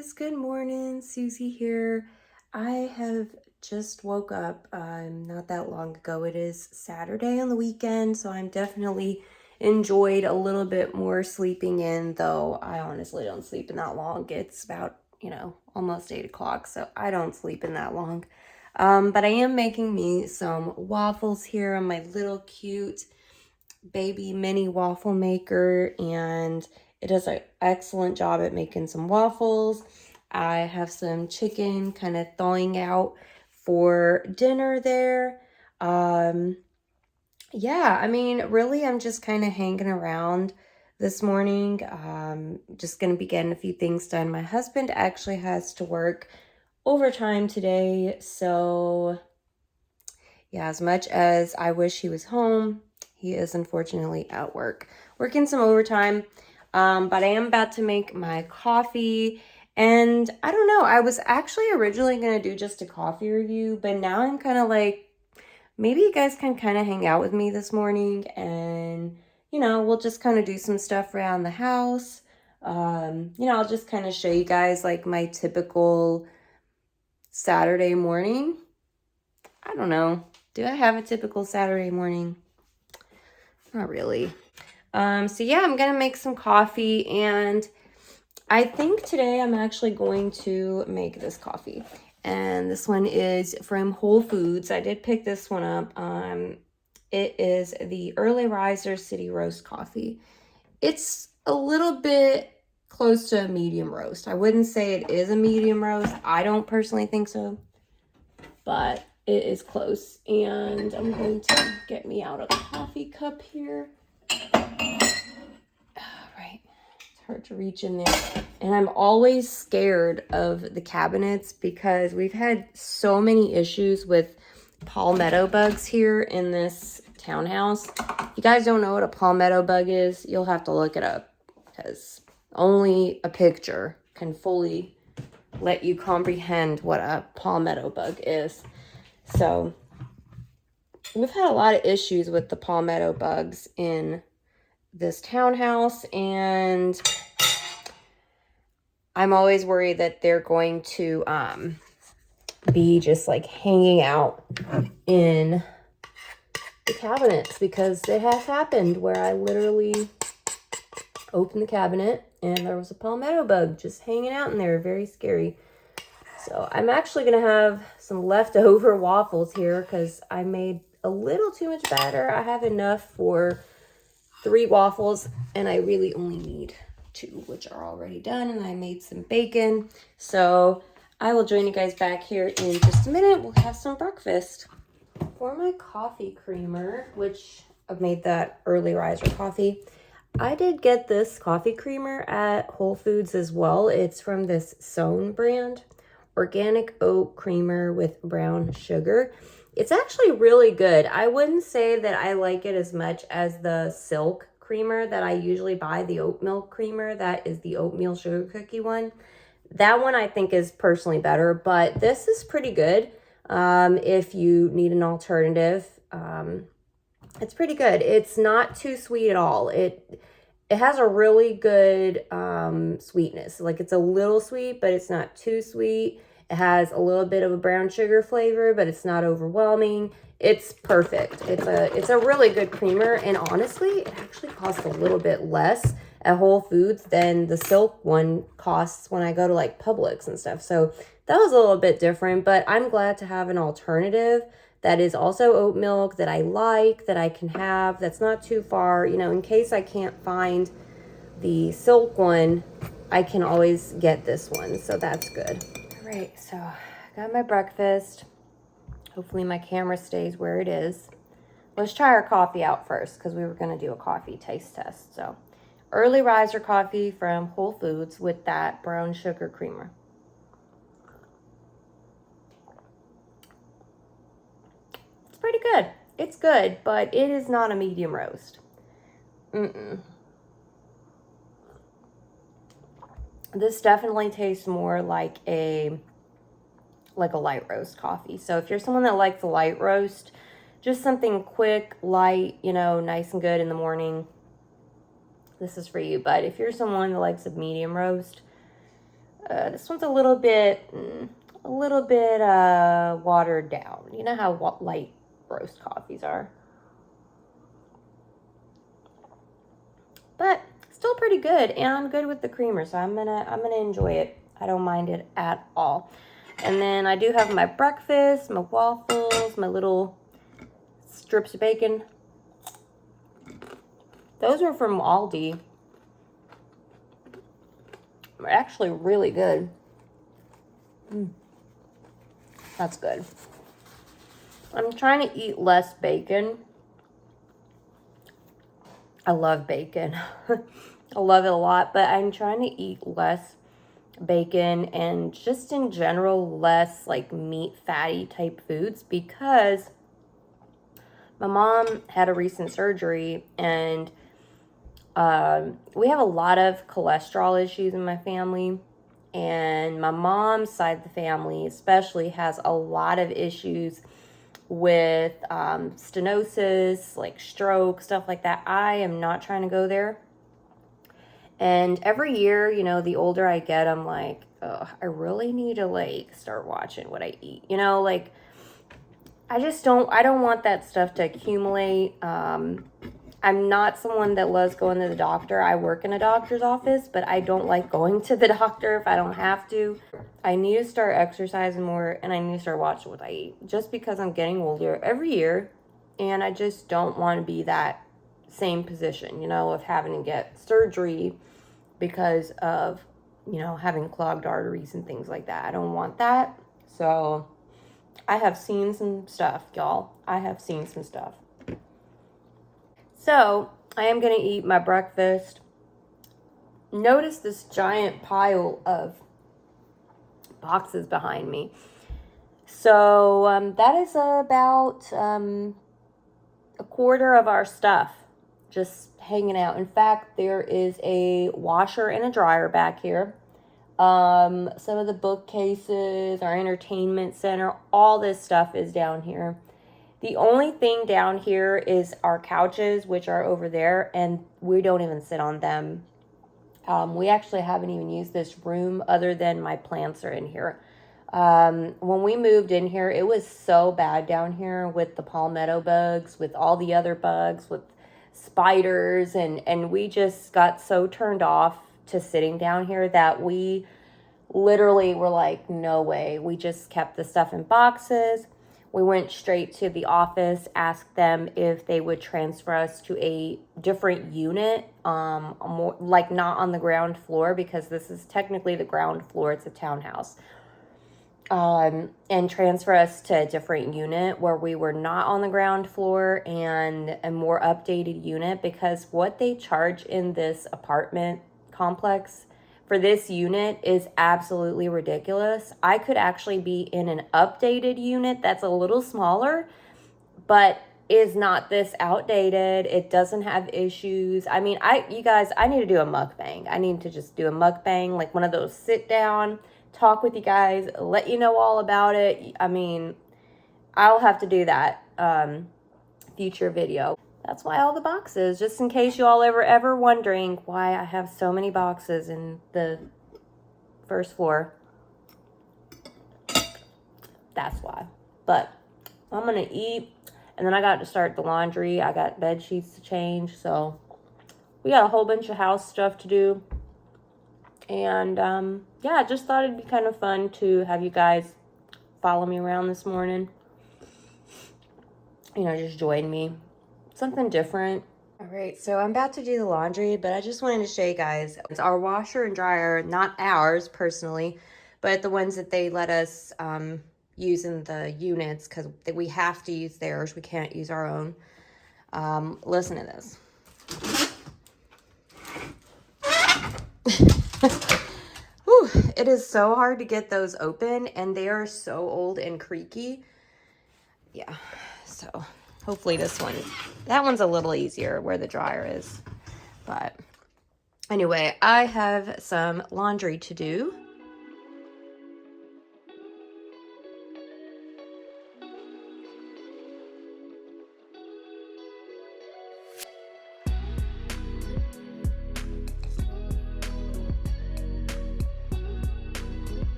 guys, good morning. Susie here. I have just woke up not that long ago. It is Saturday on the weekend, so I'm definitely enjoyed a little bit more sleeping in, though I honestly don't sleep in that long. It's about, almost 8 o'clock, so I don't sleep in that long. But I am making me some waffles here on my little cute baby mini waffle maker, and it does an excellent job at making some waffles. I have some chicken kind of thawing out for dinner there. Yeah, I mean, really, I'm just kind of hanging around this morning. Just going to be getting a few things done. My husband actually has to work overtime today, so yeah, as much as I wish he was home, he is unfortunately at work, working some overtime. But I am about to make my coffee. And I don't know, I was actually originally going to do just a coffee review, but now I'm kind of like, maybe you guys can kind of hang out with me this morning and, we'll just kind of do some stuff around the house. I'll just kind of show you guys like my typical Saturday morning. I don't know. Do I have a typical Saturday morning? Not really. So yeah, I'm gonna make some coffee, and I think today I'm actually going to make this coffee. And this one is from Whole Foods. I did pick this one up. It is the Early Riser City Roast Coffee. It's a little bit close to a medium roast. I wouldn't say it is a medium roast. I don't personally think so, but it is close. And I'm going to get me out a coffee cup here. Right, it's hard to reach in there. And I'm always scared of the cabinets because we've had so many issues with palmetto bugs here in this townhouse. If you guys don't know what a palmetto bug is, you'll have to look it up because only a picture can fully let you comprehend what a palmetto bug is. So we've had a lot of issues with the palmetto bugs in this townhouse, and I'm always worried that they're going to be just like hanging out in the cabinets, because it has happened where I literally opened the cabinet and there was a palmetto bug just hanging out in there. Very scary. So I'm actually going to have some leftover waffles here because I made a little too much batter. I have enough for 3 waffles, and I really only need 2, which are already done, and I made some bacon. So I will join you guys back here in just a minute. We'll have some breakfast. For my coffee creamer, which I've made that Early Riser coffee, I did get this coffee creamer at Whole Foods as well. It's from this Sown brand, organic oat creamer with brown sugar. It's actually really good. I wouldn't say that I like it as much as the Silk creamer that I usually buy, the oat milk creamer. That is the oatmeal sugar cookie one. That one I think is personally better, but this is pretty good. If you need an alternative, it's pretty good. It's not too sweet at all. It has a really good sweetness. Like, it's a little sweet, but it's not too sweet. It has a little bit of a brown sugar flavor, but it's not overwhelming. It's perfect. It's a really good creamer, and honestly, it actually costs a little bit less at Whole Foods than the Silk one costs when I go to like Publix and stuff. So that was a little bit different, but I'm glad to have an alternative that is also oat milk that I like, that I can have, that's not too far, in case I can't find the Silk one, I can always get this one. So that's good. All right, so I got my breakfast. Hopefully my camera stays where it is. Let's try our coffee out first, because we were going to do a coffee taste test. So Early Riser coffee from Whole Foods with that brown sugar creamer. It's pretty good. It's good, but it is not a medium roast. This definitely tastes more like a light roast coffee. So if you're someone that likes a light roast, just something quick, light, nice and good in the morning, this is for you. But if you're someone that likes a medium roast, This one's a little bit watered down. You know how light roast coffees are. But still pretty good, and I'm good with the creamer, so I'm gonna enjoy it. I don't mind it at all. And then I do have my breakfast, my waffles, my little strips of bacon. Those are from Aldi. They're actually really good. That's good. I'm trying to eat less bacon. I love bacon. I love it a lot, but I'm trying to eat less bacon and just in general less like meat fatty type foods, because my mom had a recent surgery, and we have a lot of cholesterol issues in my family, and my mom's side of the family especially has a lot of issues with stenosis, like stroke, stuff like that. I am not trying to go there. And every year, you know, the older I get, I'm like, oh, I really need to like start watching what I eat. You know, like I don't want that stuff to accumulate. I'm not someone that loves going to the doctor. I work in a doctor's office, but I don't like going to the doctor if I don't have to. I need to start exercising more, and I need to start watching what I eat, just because I'm getting older every year, and I just don't want to be that same position, you know, of having to get surgery because of, you know, having clogged arteries and things like that. I don't want that. So I have seen some stuff, y'all. I have seen some stuff. So I am going to eat my breakfast. Notice this giant pile of boxes behind me. So that is about a quarter of our stuff just hanging out. In fact, there is a washer and a dryer back here. Some of the bookcases, our entertainment center, all this stuff is down here. The only thing down here is our couches, which are over there, and we don't even sit on them. We actually haven't even used this room other than my plants are in here. When we moved in here, it was so bad down here with the palmetto bugs, with all the other bugs, with spiders, and we just got so turned off to sitting down here that we literally were like, no way. We just kept the stuff in boxes. We went straight to the office, asked them if they would transfer us to a different unit, more, like not on the ground floor, because this is technically the ground floor. It's a townhouse. And transfer us to a different unit where we were not on the ground floor, and a more updated unit, because what they charge in this apartment complex for this unit is absolutely ridiculous. I could actually be in an updated unit that's a little smaller, but is not this outdated. It doesn't have issues. I mean, you guys, I need to do a mukbang. I need to just do a mukbang, like one of those sit down, talk with you guys, let you know all about it. I mean, I'll have to do that future video. That's why all the boxes, just in case you all ever wondering why I have so many boxes in the first floor. That's why. But I'm going to eat, and then I got to start the laundry. I got bed sheets to change, so we got a whole bunch of house stuff to do. And yeah, I just thought it'd be kind of fun to have you guys follow me around this morning. You know, just join me. Something different. All right, so I'm about to do the laundry, but I just wanted to show you guys. It's our washer and dryer, not ours personally, but the ones that they let us use in the units, because we have to use theirs. We can't use our own. Listen to this. Whew, it is so hard to get those open, and they are so old and creaky. Yeah, so hopefully that one's a little easier where the dryer is. But anyway, I have some laundry to do.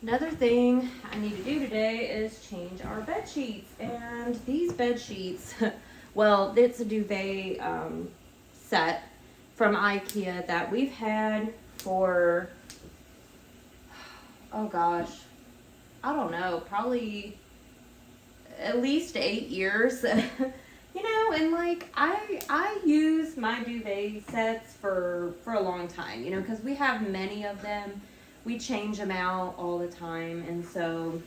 Another thing I need to do today is change our bed sheets. And these bed sheets, well, it's a duvet set from IKEA that we've had for, oh gosh, I don't know, probably at least 8 years. You know, and like I use my duvet sets for a long time, you know, because we have many of them. We change them out all the time, and so,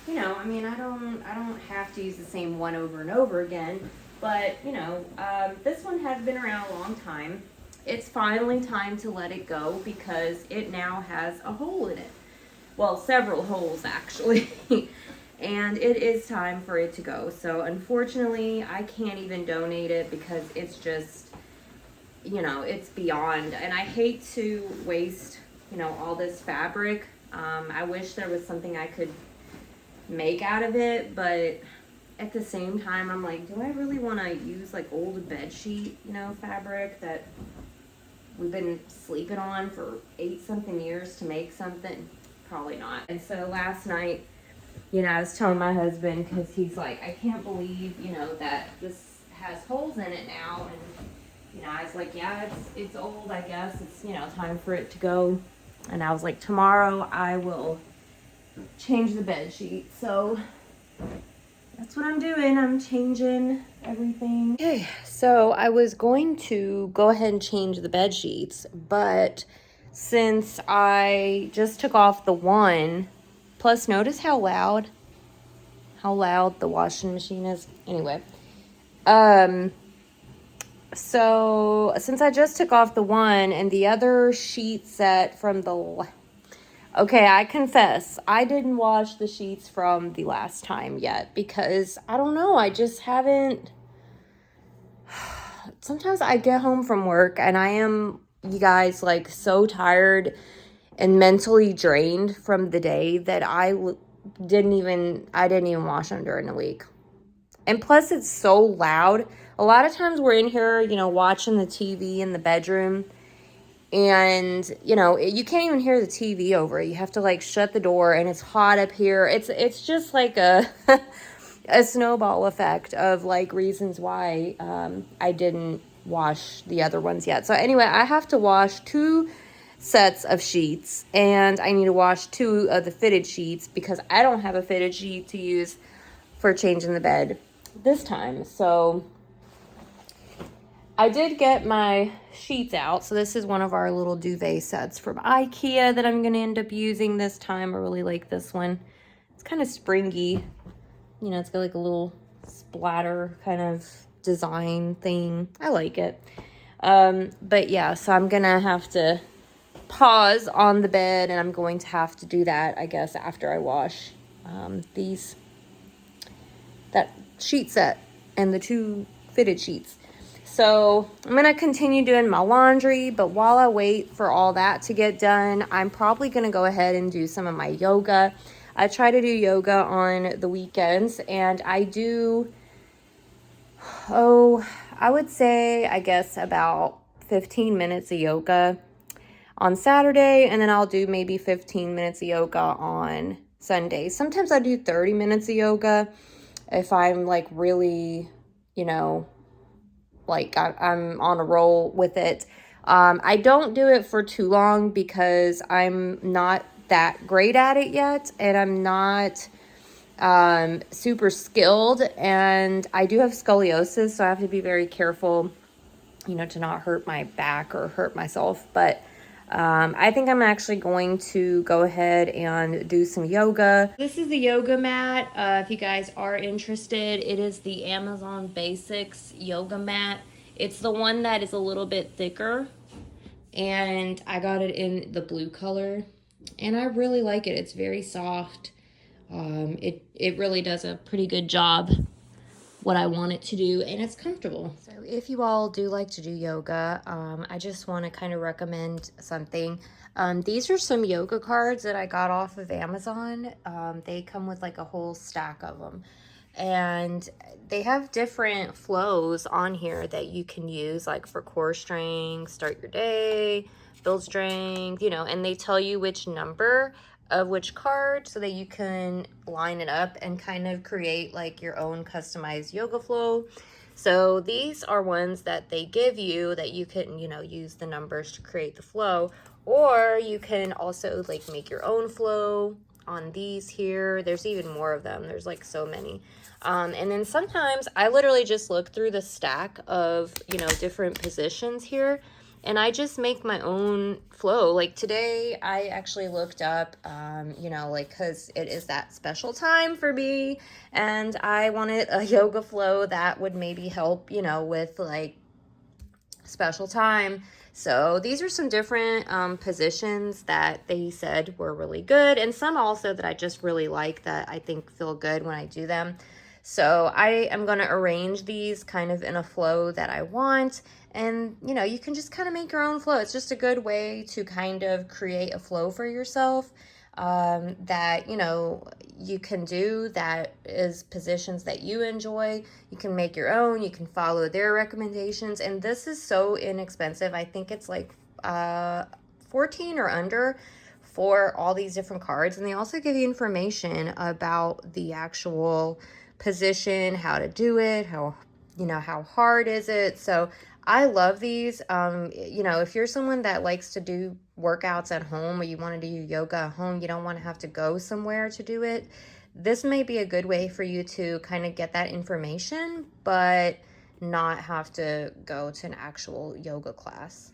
you know, I mean, I don't have to use the same one over and over again, but you know, this one has been around a long time. It's finally time to let it go because it now has a hole in it. Well, several holes actually. And it is time for it to go. So unfortunately, I can't even donate it because it's just, you know, it's beyond. And I hate to waste, you know, all this fabric. I wish there was something I could make out of it, but at the same time, I'm like, do I really want to use like old bed sheet, you know, fabric that we've been sleeping on for 8-something years to make something? Probably not. And so last night, you know, I was telling my husband, because he's like, I can't believe, you know, that this has holes in it now. And, you know, I was like, yeah, it's old, I guess. It's, you know, time for it to go. And I was like, tomorrow I will change the bed sheet. So that's what I'm doing. I'm changing everything. Okay, so I was going to go ahead and change the bed sheets, but since I just took off the one, plus notice how loud the washing machine is. Anyway, so since I just took off the one and the other sheet set from the, okay, I confess, I didn't wash the sheets from the last time yet because I don't know, I just haven't. Sometimes I get home from work and I am, you guys, like so tired and mentally drained from the day that I didn't even wash them during the week. And plus it's so loud. A lot of times we're in here, you know, watching the TV in the bedroom, and you know, you can't even hear the TV over it. You have to like shut the door, and it's hot up here. It's just like a a snowball effect of like reasons why I didn't wash the other ones yet. So anyway, I have to wash 2 sets of sheets, and I need to wash 2 of the fitted sheets because I don't have a fitted sheet to use for changing the bed this time. So I did get my sheets out. So this is one of our little duvet sets from IKEA that I'm going to end up using this time. I really like this one. It's kind of springy. You know, it's got like a little splatter kind of design thing. I like it. But yeah, so I'm going to have to pause on the bed, and I'm going to have to do that, I guess, after I wash that sheet set and the 2 fitted sheets. So I'm going to continue doing my laundry, but while I wait for all that to get done, I'm probably going to go ahead and do some of my yoga. I try to do yoga on the weekends, and I do, I would say, I guess, about 15 minutes of yoga on Saturday, and then I'll do maybe 15 minutes of yoga on Sunday. Sometimes I do 30 minutes of yoga if I'm like really, you know, like I'm on a roll with it. I don't do it for too long because I'm not that great at it yet, and I'm not super skilled, and I do have scoliosis, so I have to be very careful, you know, to not hurt my back or hurt myself. But I think I'm actually going to go ahead and do some yoga. This is the yoga mat. If you guys are interested, it is the Amazon Basics yoga mat. It's the one that is a little bit thicker, and I got it in the blue color, and I really like it. It's very soft. It really does a pretty good job what I want it to do, and it's comfortable. So if you all do like to do yoga, I just want to kind of recommend something. These are some yoga cards that I got off of Amazon. They come with like a whole stack of them, and they have different flows on here that you can use, like for core strength, start your day, build strength, you know, and they tell you which number of which card so that you can line it up and kind of create like your own customized yoga flow. So these are ones that they give you that you can, you know, use the numbers to create the flow, or you can also like make your own flow on these here. There's even more of them. There's like so many. And then sometimes I literally just look through the stack of, you know, different positions here, and I just make my own flow. Like today, I actually looked up, you know, like, because it is that special time for me, and I wanted a yoga flow that would maybe help, you know, with like special time. So these are some different positions that they said were really good, and some also that I just really like that I think feel good when I do them. So I am going to arrange these kind of in a flow that I want. And, you know, you can just kind of make your own flow. It's just a good way to kind of create a flow for yourself that, you know, you can do, that is positions that you enjoy. You can make your own. You can follow their recommendations. And this is so inexpensive. I think it's like 14 or under for all these different cards. And they also give you information about the actual position, how to do it, how, you know, how hard is it. So I love these. You know, if you're someone that likes to do workouts at home, or you want to do yoga at home, you don't want to have to go somewhere to do it, this may be a good way for you to kind of get that information, but not have to go to an actual yoga class.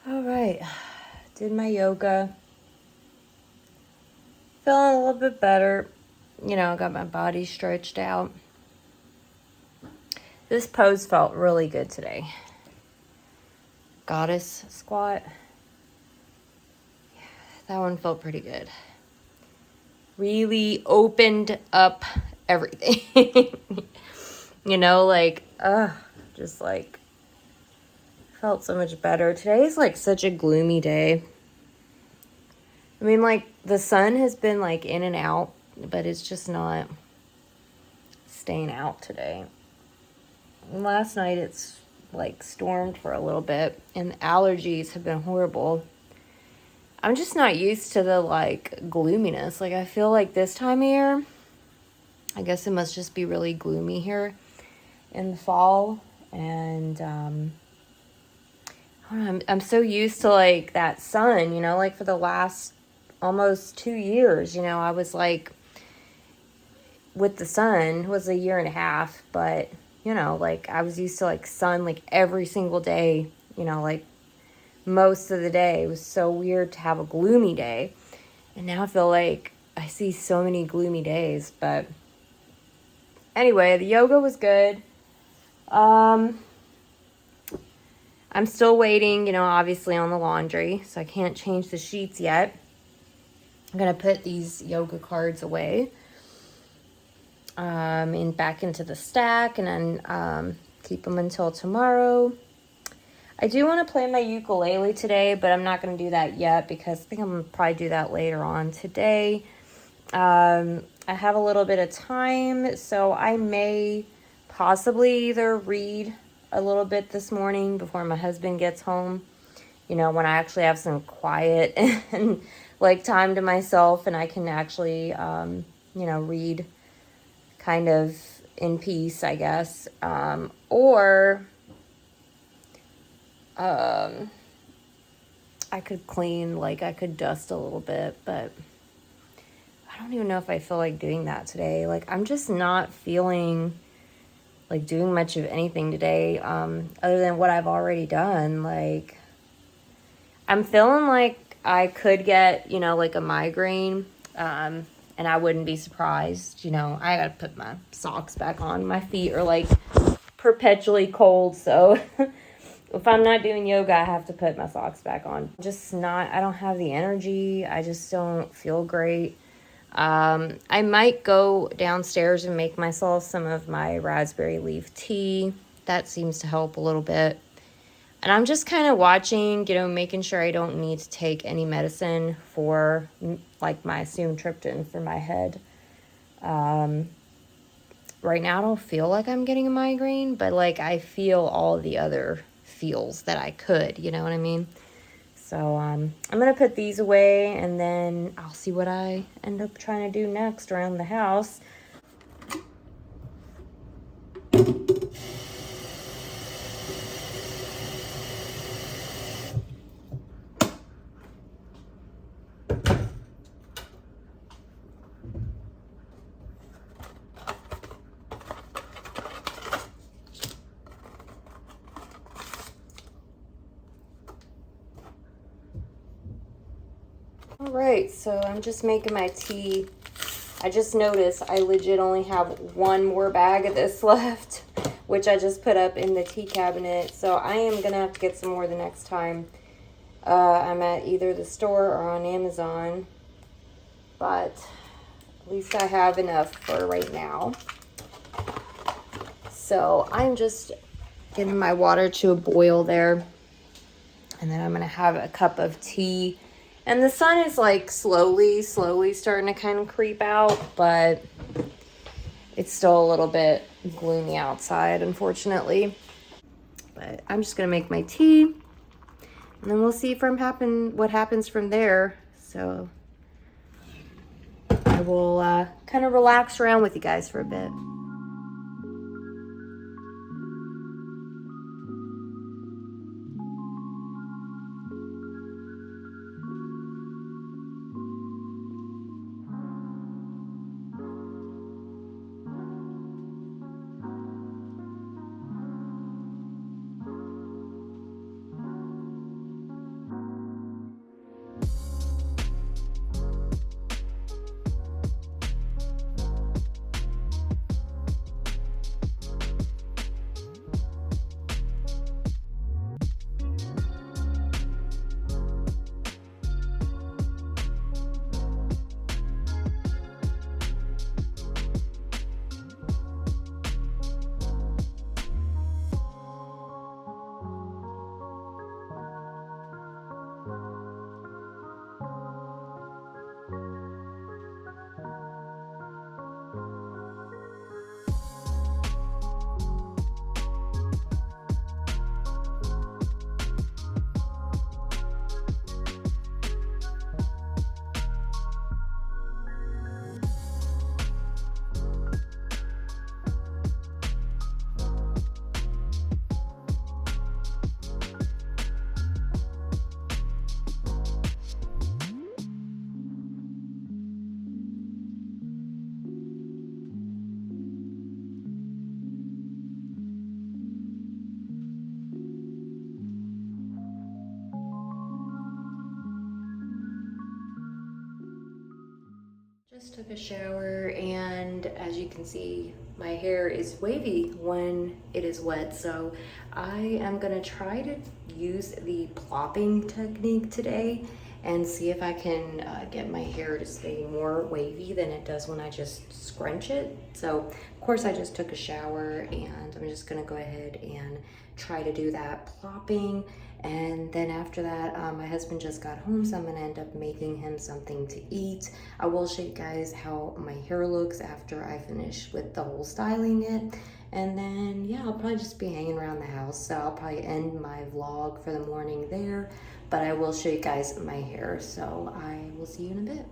All right, did my yoga. Feeling a little bit better. You know, got my body stretched out. This pose felt really good today. Goddess squat. Yeah, that one felt pretty good. Really opened up everything. You know, like, just like felt so much better. Today's like such a gloomy day. I mean, like, the sun has been like in and out, but it's just not staying out today. And last night it's like stormed for a little bit, and the allergies have been horrible. I'm just not used to the like gloominess. Like, I feel like this time of year, I guess it must just be really gloomy here in the fall. And I don't know, I'm so used to like that sun, you know, like for the last almost 2 years, you know, I was like with the sun. It was a year and a half, but you know, like I was used to like sun like every single day, you know, like most of the day. It was so weird to have a gloomy day, and now I feel like I see so many gloomy days. But anyway, the yoga was good. I'm still waiting, you know, obviously on the laundry, so I can't change the sheets yet. I'm gonna put these yoga cards away and back into the stack, and then keep them until tomorrow. I do want to play my ukulele today, but I'm not going to do that yet because I think I'm going to probably do that later on today. I have a little bit of time, so I may possibly either read a little bit this morning before my husband gets home, you know, when I actually have some quiet and like time to myself, and I can actually, you know, read kind of in peace, I guess, or I could clean, like I could dust a little bit, but I don't even know if I feel like doing that today. Like, I'm just not feeling like doing much of anything today, other than what I've already done. Like, I'm feeling like I could get, you know, like a migraine, and I wouldn't be surprised. You know, I gotta put my socks back on. My feet are like perpetually cold, so if I'm not doing yoga, I have to put my socks back on. Just not, I don't have the energy. I just don't feel great. I might go downstairs and make myself some of my raspberry leaf tea. That seems to help a little bit. And I'm just kind of watching, you know, making sure I don't need to take any medicine for like my sumatriptan for my head. Right now I don't feel like I'm getting a migraine, but like I feel all the other feels that I could, you know what I mean? So I'm going to put these away, and then I'll see what I end up trying to do next around the house. All right, so I'm just making my tea. I just noticed I legit only have one more bag of this left, which I just put up in the tea cabinet. So I am going to have to get some more the next time I'm at either the store or on Amazon. But at least I have enough for right now. So I'm just getting my water to a boil there. And then I'm going to have a cup of tea. And the sun is like slowly starting to kind of creep out, but it's still a little bit gloomy outside, unfortunately. But I'm just going to make my tea, and then we'll see what happens from there. So I will kind of relax around with you guys for a bit. Just took a shower, and as you can see, my hair is wavy when it is wet, so I am gonna try to use the plopping technique today and see if I can get my hair to stay more wavy than it does when I just scrunch it. So of course I just took a shower, and I'm just gonna go ahead and try to do that plopping. And then after that, my husband just got home, so I'm gonna end up making him something to eat. I will show you guys how my hair looks after I finish with the whole styling it. And then, yeah, I'll probably just be hanging around the house. So I'll probably end my vlog for the morning there, but I will show you guys my hair. So I will see you in a bit.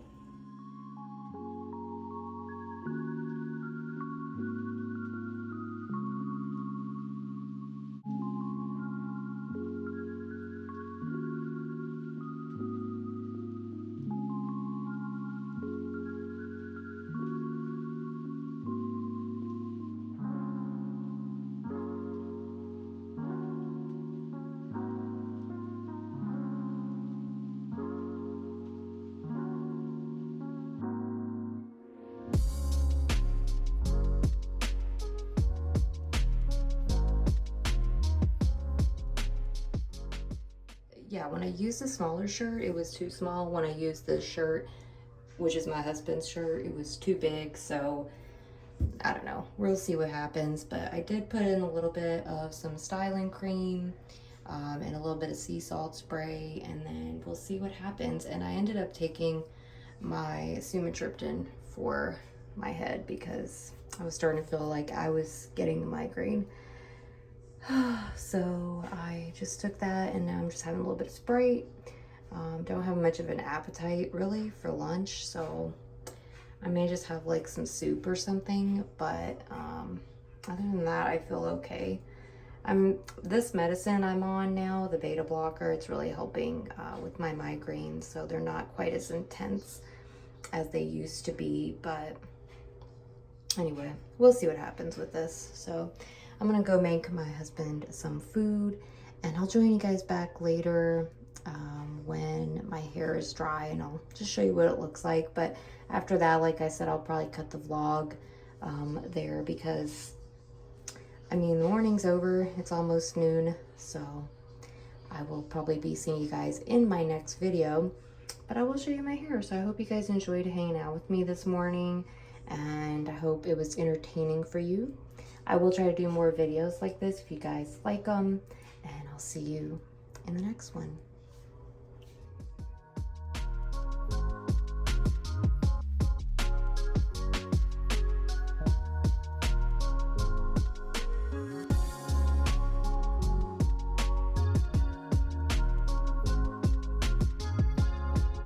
yeah, when I used the smaller shirt, it was too small. When I used the shirt, which is my husband's shirt, it was too big. So I don't know, we'll see what happens. But I did put in a little bit of some styling cream and a little bit of sea salt spray, and then we'll see what happens. And I ended up taking my sumatriptan for my head because I was starting to feel like I was getting a migraine. So I just took that, and now I'm just having a little bit of Sprite. Don't have much of an appetite really for lunch, so I may just have like some soup or something, but other than that, I feel okay. This medicine I'm on now, the beta blocker, it's really helping with my migraines, so they're not quite as intense as they used to be. But anyway, we'll see what happens with this. So I'm gonna go make my husband some food, and I'll join you guys back later when my hair is dry, and I'll just show you what it looks like. But after that, like I said, I'll probably cut the vlog there, because I mean, the morning's over, it's almost noon, so I will probably be seeing you guys in my next video. But I will show you my hair, so I hope you guys enjoyed hanging out with me this morning, and I hope it was entertaining for you. I will try to do more videos like this if you guys like them, and I'll see you in the next one.